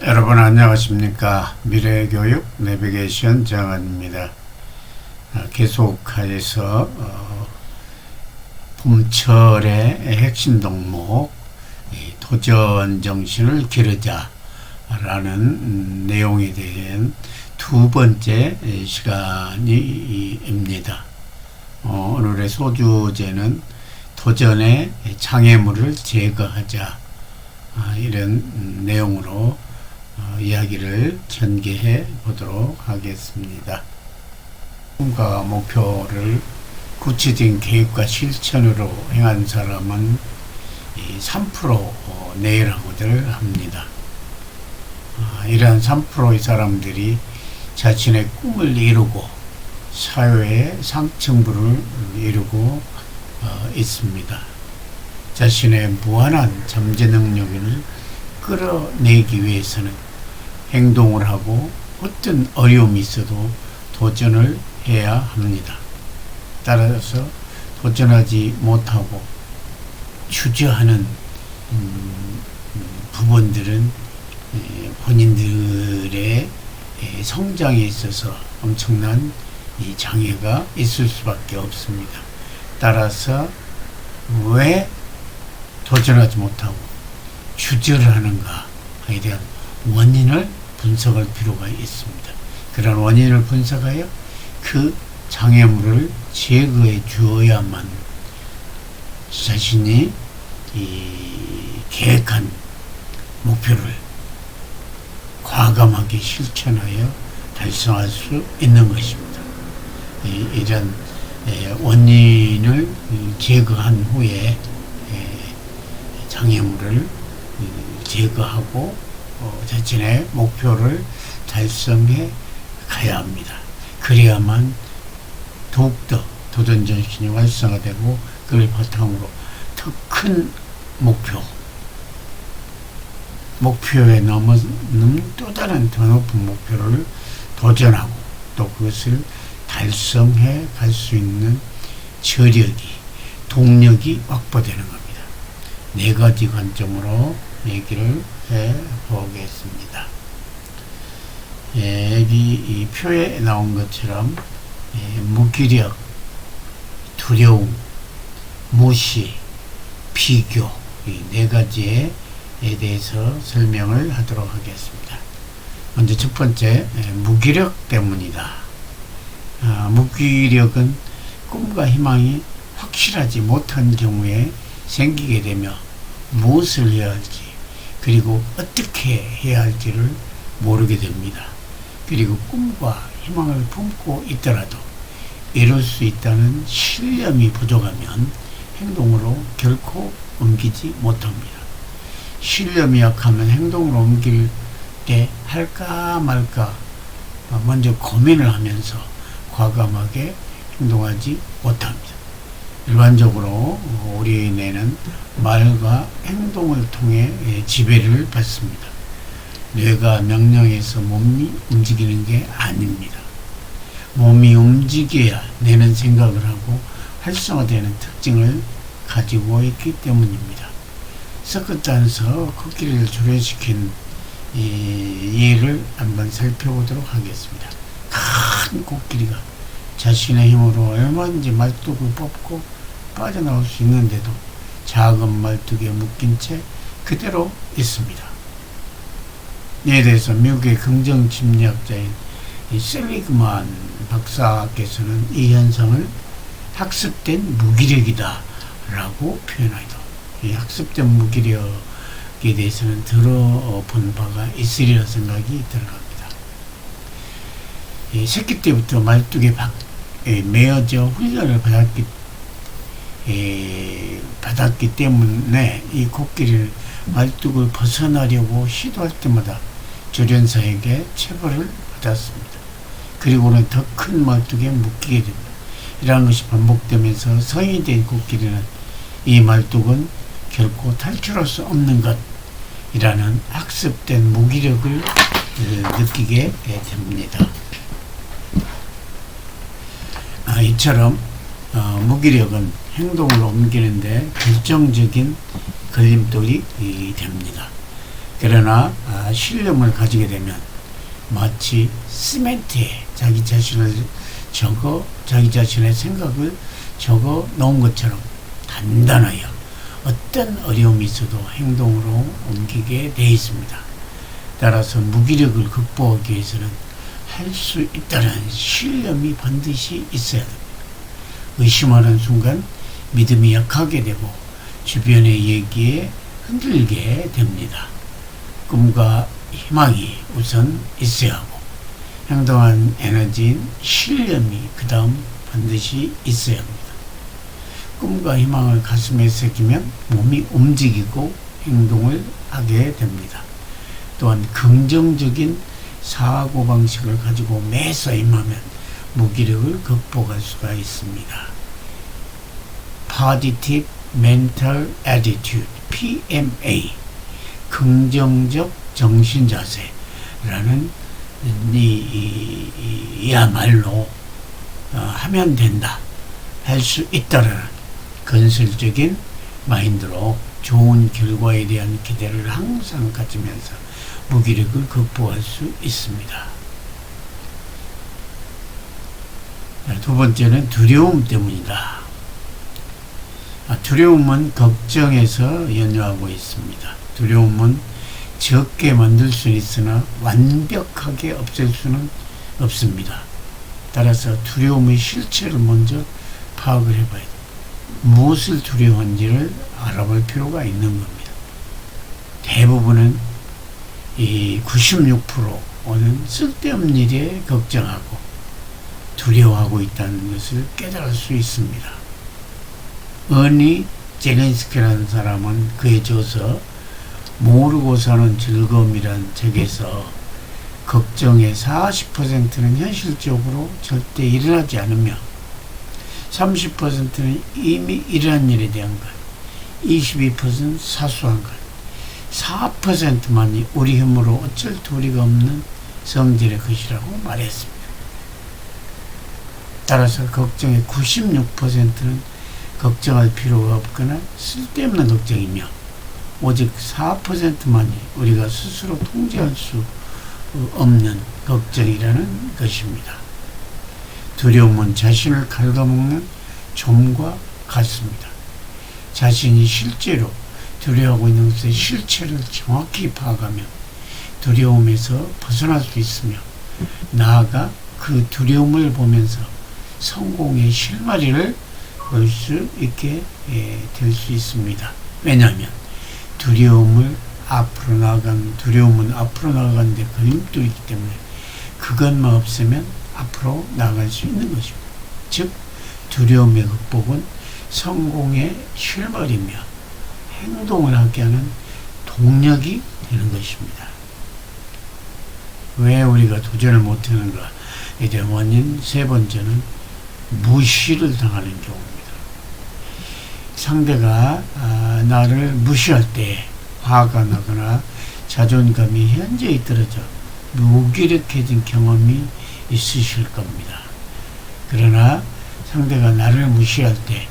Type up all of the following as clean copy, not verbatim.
여러분 안녕하십니까. 미래교육 내비게이션 정한입니다. 계속해서 봄철의 핵심 동목 도전 정신을 기르자 라는 내용에 대한 두 번째 시간입니다. 오늘의 소주제는 도전의 장애물을 제거하자, 이런 내용으로 이야기를 전개해 보도록 하겠습니다. 꿈과 목표를 구체적인 계획과 실천으로 행한 사람은 3% 내라고들 합니다. 이러한 3%의 사람들이 자신의 꿈을 이루고 사회의 상층부를 이루고 있습니다. 자신의 무한한 잠재 능력을 끌어내기 위해서는 행동을 하고 어떤 어려움이 있어도 도전을 해야 합니다. 따라서 도전하지 못하고 주저하는 부분들은 본인들의 성장에 있어서 엄청난 장애가 있을 수밖에 없습니다. 따라서 왜 도전하지 못하고 주저를 하는가에 대한 원인을 분석할 필요가 있습니다. 그런 원인을 분석하여 그 장애물을 제거해 주어야만 자신이 계획한 목표를 과감하게 실천하여 달성할 수 있는 것입니다. 이런 원인을 제거한 후에 장애물을 제거하고 자신의 목표를 달성해 가야 합니다. 그래야만 더욱더 도전정신이 활성화되고 그걸 바탕으로 더 큰 목표에 넘는 또 다른 더 높은 목표를 도전하고 또 그것을 달성해 갈 수 있는 동력이 확보되는 겁니다. 네 가지 관점으로 얘기를 해 보겠습니다. 여기 이 표에 나온 것처럼 무기력, 두려움, 무시, 비교, 이 네 가지에 대해서 설명을 하도록 하겠습니다. 먼저 첫 번째, 무기력 때문이다. 무기력은 꿈과 희망이 확실하지 못한 경우에 생기게 되며 무엇을 해야 할지 그리고 어떻게 해야 할지를 모르게 됩니다. 그리고 꿈과 희망을 품고 있더라도 이룰 수 있다는 신념이 부족하면 행동으로 결코 옮기지 못합니다. 신념이 약하면 행동으로 옮길 때 할까 말까 먼저 고민을 하면서 과감하게 행동하지 못합니다. 일반적으로 우리 뇌는 말과 행동을 통해 지배를 받습니다. 뇌가 명령해서 몸이 움직이는 게 아닙니다. 몸이 움직여야 뇌는 생각을 하고 활성화되는 특징을 가지고 있기 때문입니다. 서커트안에서 코끼리를 조련시킨 예를 한번 살펴보도록 하겠습니다. 큰 코끼리가 자신의 힘으로 얼마든지 말뚝을 뽑고 빠져나올 수 있는데도 작은 말뚝에 묶인 채 그대로 있습니다. 이에 대해서 미국의 긍정심리학자인 셀리그만 박사께서는 이 현상을 학습된 무기력이다 라고 표현하기도. 이 학습된 무기력에 대해서는 들어본 바가 있으리라 생각이 들어갑니다. 새끼 때부터 말뚝에 매어져 훈련을 받았기 때문에 이 코끼리를 말뚝을 벗어나려고 시도할 때마다 조련사에게 체벌을 받았습니다. 그리고는 더 큰 말뚝에 묶이게 됩니다. 이러한 것이 반복되면서 성인이 된 코끼리는 이 말뚝은 결코 탈출할 수 없는 것이라는 학습된 무기력을 느끼게 됩니다. 이처럼 무기력은 행동을 옮기는데 결정적인 걸림돌이 됩니다. 그러나 신념을 가지게 되면 마치 시멘트에 자기 자신의 생각을 적어 놓은 것처럼 단단하여 어떤 어려움이 있어도 행동으로 옮기게 되어 있습니다. 따라서 무기력을 극복하기 위해서는 할 수 있다는 신념이 반드시 있어야 됩니다. 의심하는 순간 믿음이 약하게 되고 주변의 얘기에 흔들게 됩니다. 꿈과 희망이 우선 있어야 하고 행동한 에너지인 신념이 그 다음 반드시 있어야 합니다. 꿈과 희망을 가슴에 새기면 몸이 움직이고 행동을 하게 됩니다. 또한 긍정적인 사고방식을 가지고 매사 임하면 무기력을 극복할 수가 있습니다. Positive Mental Attitude, PMA, 긍정적 정신자세라는 이야말로 하면 된다, 할 수 있다라는 건설적인 마인드로 좋은 결과에 대한 기대를 항상 가지면서 무기력을 극복할 수 있습니다. 두 번째는 두려움 때문이다. 두려움은 걱정에서 연유하고 있습니다. 두려움은 적게 만들 수는 있으나 완벽하게 없앨 수는 없습니다. 따라서 두려움의 실체를 먼저 파악을 해봐야 됩니다. 무엇을 두려워한지를 알아볼 필요가 있는 겁니다. 대부분은 이 96%는 쓸데없는 일에 걱정하고 두려워하고 있다는 것을 깨달을 수 있습니다. 어니 제렌스키라는 사람은 그에 저서 모르고 사는 즐거움이라는 책에서 걱정의 40%는 현실적으로 절대 일어나지 않으며 30%는 이미 일어난 일에 대한 것, 22%는 사소한 것, 4%만이 우리 힘으로 어쩔 도리가 없는 성질의 것이라고 말했습니다. 따라서 걱정의 96%는 걱정할 필요가 없거나 쓸데없는 걱정이며 오직 4%만이 우리가 스스로 통제할 수 없는 걱정이라는 것입니다. 두려움은 자신을 갉아먹는 좀과 같습니다. 자신이 실제로 두려워하고 있는 것의 실체를 정확히 파악하면 두려움에서 벗어날 수 있으며 나아가 그 두려움을 보면서 성공의 실마리를 볼 수 있게 될 수 있습니다. 왜냐하면 두려움은 앞으로 나아가는 데 걸림돌이기 때문에 그것만 없으면 앞으로 나아갈 수 있는 것입니다. 즉 두려움의 극복은 성공의 실마리며 행동을 하게 하는 동력이 되는 것입니다. 왜 우리가 도전을 못하는가에 대한 원인 세 번째는 무시를 당하는 경우입니다. 상대가 나를 무시할 때 화가 나거나 자존감이 현저히 떨어져 무기력해진 경험이 있으실 겁니다. 그러나 상대가 나를 무시할 때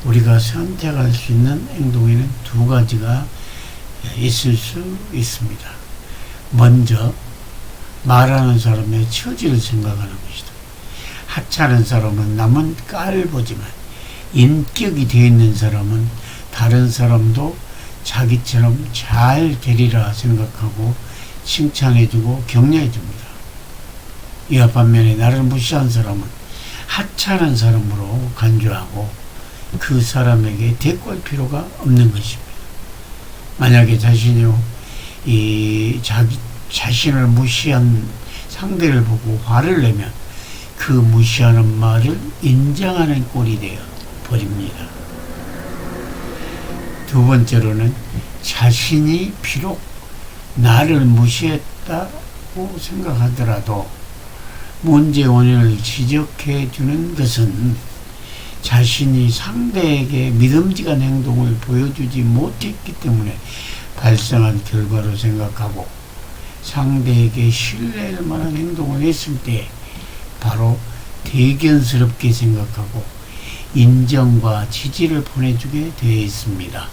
우리가 선택할 수 있는 행동에는 두 가지가 있을 수 있습니다. 먼저 말하는 사람의 처지를 생각하는 것이다. 하찮은 사람은 남은 깔보지만 인격이 되어 있는 사람은 다른 사람도 자기처럼 잘 되리라 생각하고 칭찬해주고 격려해줍니다. 이와 반면에 나를 무시한 사람은 하찮은 사람으로 간주하고 그 사람에게 대꾸할 필요가 없는 것입니다. 만약에 자신을 무시한 상대를 보고 화를 내면 그 무시하는 말을 인정하는 꼴이 되어 버립니다. 두 번째로는 자신이 비록 나를 무시했다고 생각하더라도 문제 원인을 지적해 주는 것은 자신이 상대에게 믿음직한 행동을 보여주지 못했기 때문에 발생한 결과로 생각하고 상대에게 신뢰할 만한 행동을 했을 때 바로 대견스럽게 생각하고 인정과 지지를 보내주게 되어 있습니다.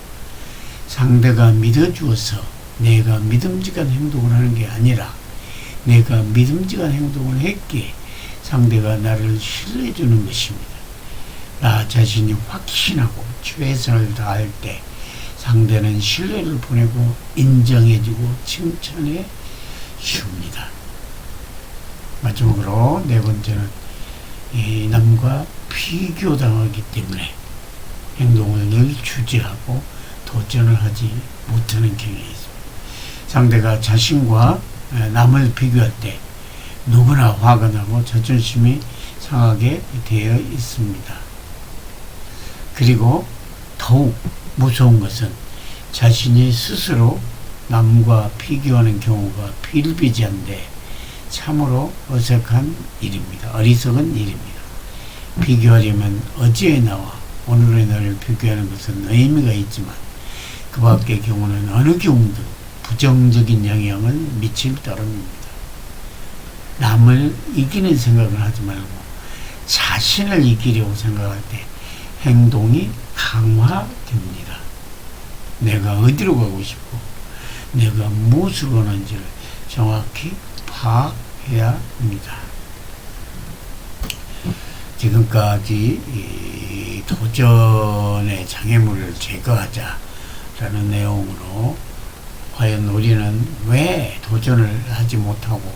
상대가 믿어주어서 내가 믿음직한 행동을 하는 게 아니라 내가 믿음직한 행동을 했기에 상대가 나를 신뢰해 주는 것입니다. 나 자신이 확신하고 최선을 다할 때 상대는 신뢰를 보내고 인정해주고 칭찬해 줍니다. 마지막으로 네 번째는 이 남과 비교당하기 때문에 행동을 늘 주저하고 도전을 하지 못하는 경향이 있습니다. 상대가 자신과 남을 비교할 때 누구나 화가 나고 자존심이 상하게 되어 있습니다. 그리고 더욱 무서운 것은 자신이 스스로 남과 비교하는 경우가 비일비재한데 참으로 어색한 일입니다. 어리석은 일입니다. 비교하려면 어제의 나와 오늘의 나를 비교하는 것은 의미가 있지만 그 밖의 경우는 어느 경우도 부정적인 영향을 미칠 따름입니다. 남을 이기는 생각을 하지 말고 자신을 이기려고 생각할 때 행동이 강화됩니다. 내가 어디로 가고 싶고 내가 무엇을 원하는지를 정확히 파악해야 합니다. 지금까지 이 도전의 장애물을 제거하자라는 내용으로 과연 우리는 왜 도전을 하지 못하고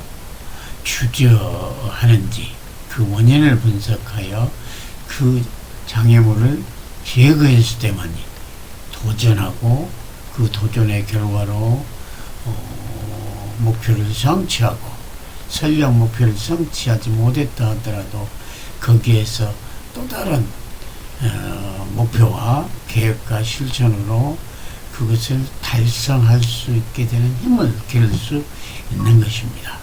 주저하는지 그 원인을 분석하여 그 장애물을 제거했을 때만이 도전하고 그 도전의 결과로 목표를 성취하고 설령 목표를 성취하지 못했다 하더라도 거기에서 또 다른 목표와 계획과 실천으로 그것을 달성할 수 있게 되는 힘을 기를 수 있는 것입니다.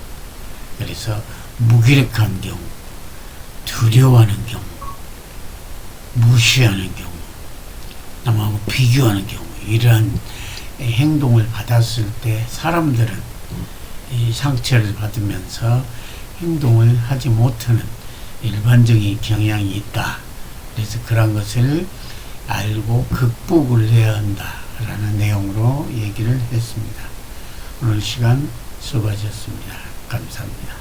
그래서 무기력한 경우, 두려워하는 경우, 무시하는 경우, 남하고 비교하는 경우 이러한 행동을 받았을 때 사람들은 이 상처를 받으면서 행동을 하지 못하는 일반적인 경향이 있다. 그래서 그런 것을 알고 극복을 해야 한다라는 내용으로 얘기를 했습니다. 오늘 시간 수고하셨습니다. 감사합니다.